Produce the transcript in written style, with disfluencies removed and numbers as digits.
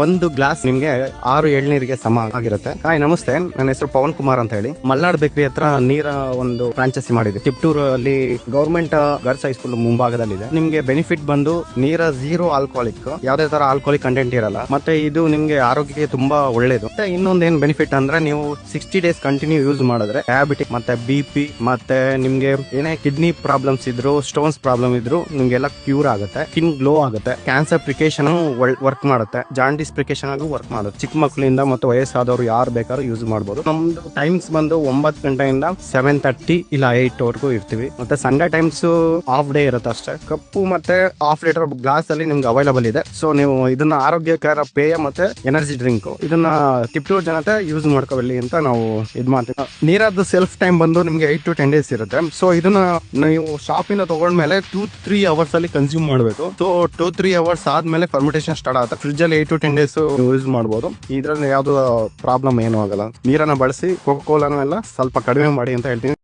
ಒಂದು ಗ್ಲಾಸ್ ನಿಮ್ಗೆ 6 ಎಳ್ನೀರಿಗೆ ಸಮ ಆಗಿರುತ್ತೆ. ಹಾಯ್ ನಮಸ್ತೆ, ನನ್ನ ಹೆಸರು ಪವನ್ ಕುಮಾರ್ ಅಂತ ಹೇಳಿ. ಮಲ್ನಾಡ್ ಬೇಕರಿ ಹತ್ರ ನೀರ ಒಂದು ಫ್ರಾಂಚೈಸಿ ಮಾಡಿದೆ. ತಿಪ್ಟೂರು ಅಲ್ಲಿ ಗವರ್ಮೆಂಟ್ ಗರ್ಲ್ಸ್ ಹೈಸ್ಕೂಲ್ ಮುಂಭಾಗದಲ್ಲಿದೆ. ನಿಮ್ಗೆ ಬೆನಿಫಿಟ್ ಬಂದು ನೀರ 0 ಆಲ್ಕೋಹಾಲಿಕ್, ಯಾವ್ದೇ ತರ ಆಲ್ಕೋಹಾಲಿಕ್ ಕಂಟೆಂಟ್ ಇರಲ್ಲ. ಮತ್ತೆ ಇದು ನಿಮ್ಗೆ ಆರೋಗ್ಯಕ್ಕೆ ತುಂಬಾ ಒಳ್ಳೇದು. ಮತ್ತೆ ಇನ್ನೊಂದ್ ಏನ್ ಬೆನಿಫಿಟ್ ಅಂದ್ರೆ ನೀವು 60 ಡೇಸ್ ಕಂಟಿನ್ಯೂ ಯೂಸ್ ಮಾಡಿದ್ರೆ ಡಯಾಬಿಟಿಕ್ ಮತ್ತೆ BP ಮತ್ತೆ ನಿಮ್ಗೆ ಏನೇ ಕಿಡ್ನಿ ಪ್ರಾಬ್ಲಮ್ಸ್ ಇದ್ರು, ಸ್ಟೋನ್ಸ್ ಪ್ರಾಬ್ಲಮ್ ಇದ್ರು ನಿಮ್ಗೆಲ್ಲ ಕ್ಯೂರ್ ಆಗುತ್ತೆ. ಸ್ಕಿನ್ ಗ್ಲೋ ಆಗುತ್ತೆ. ಕ್ಯಾನ್ಸರ್ ಪ್ರಿಕೇಶನ್ ವರ್ಕ್ ಮಾಡುತ್ತೆ. ಜಾಂಡಿಸ್ ಪ್ರಿಕೇಶನ್ ಆಗಿ ವರ್ಕ್ ಮಾಡುತ್ತೆ. ಚಿಕ್ಕ ಮಕ್ಕಳಿಂದ ಮತ್ತು ವಯಸ್ಸಾದವರು ಯಾರು ಬೇಕಾದ್ರೂ ಯೂಸ್ ಮಾಡಬಹುದು. ನಮ್ದು ಟೈಮ್ಸ್ ಬಂದು 9 ಗಂಟೆಯಿಂದ 7:30 ಇಲ್ಲ 8 ವರೆಗೂ ಇರ್ತೀವಿ. ಮತ್ತೆ ಸಂಡೇ ಟೈಮ್ಸ್ ಆಫ್ ಡೇ ಇರುತ್ತೆ ಅಷ್ಟೇ. ಕಪ್ಪು ಮತ್ತೆ ಹಾಫ್ ಲೀಟರ್ ಗ್ಲಾಸ್ ಅಲ್ಲಿ ನಿಮ್ಗೆ ಅವೈಲಬಲ್ ಇದೆ. ಸೊ ನೀವು ಇದನ್ನ ಆರೋಗ್ಯಕರ ಪೇಯ ಮತ್ತೆ ಎನರ್ಜಿ ಡ್ರಿಂಕ್ ಇದನ್ನ ತಿಪ್ಟೂರು ಜನತೆ ಯೂಸ್ ಮಾಡ್ಕೋಬಲ್ಲಿ ಅಂತ ನಾವು ಇದ್ ಮಾಡ್ತೀವಿ. ನೀರಾದ ಸೆಲ್ಫ್ ಟೈಮ್ ಬಂದು ನಿಮ್ಗೆ 8 to 10 ಡೇಸ್ ಇರುತ್ತೆ. ಸೊ ಇದನ್ನ ನೀವು ಶಾಪ್ ಇಂದ ತಗೊಂಡ್ಮೇಲೆ 2-3 ಅವರ್ಸ್ ಅಲ್ಲಿ ಕನ್ಸ್ಯೂಮ್ ಮಾಡಬೇಕು. ಸೊ 2-3 ಅವರ್ಸ್ ಆದ್ಮೇಲೆ ಫರ್ಮೆಂಟೇಷನ್ ಸ್ಟಾರ್ಟ್ ಆಗುತ್ತೆ. ಫ್ರಿಡ್ಜ್ ಅಲ್ಲಿ 8 to 10 ಡೇಸ್ ಯೂಸ್ ಮಾಡಬಹುದು. ಇದ್ರಲ್ಲಿ ಯಾವ್ದು ಪ್ರಾಬ್ಲಮ್ ಏನು ಆಗಲ್ಲ. ನೀರನ್ನ ಬಳಸಿ ಕೋಕೋ ಕೋಲಾನು ಎಲ್ಲ ಸ್ವಲ್ಪ ಕಡಿಮೆ ಮಾಡಿ ಅಂತ ಹೇಳ್ತೀನಿ.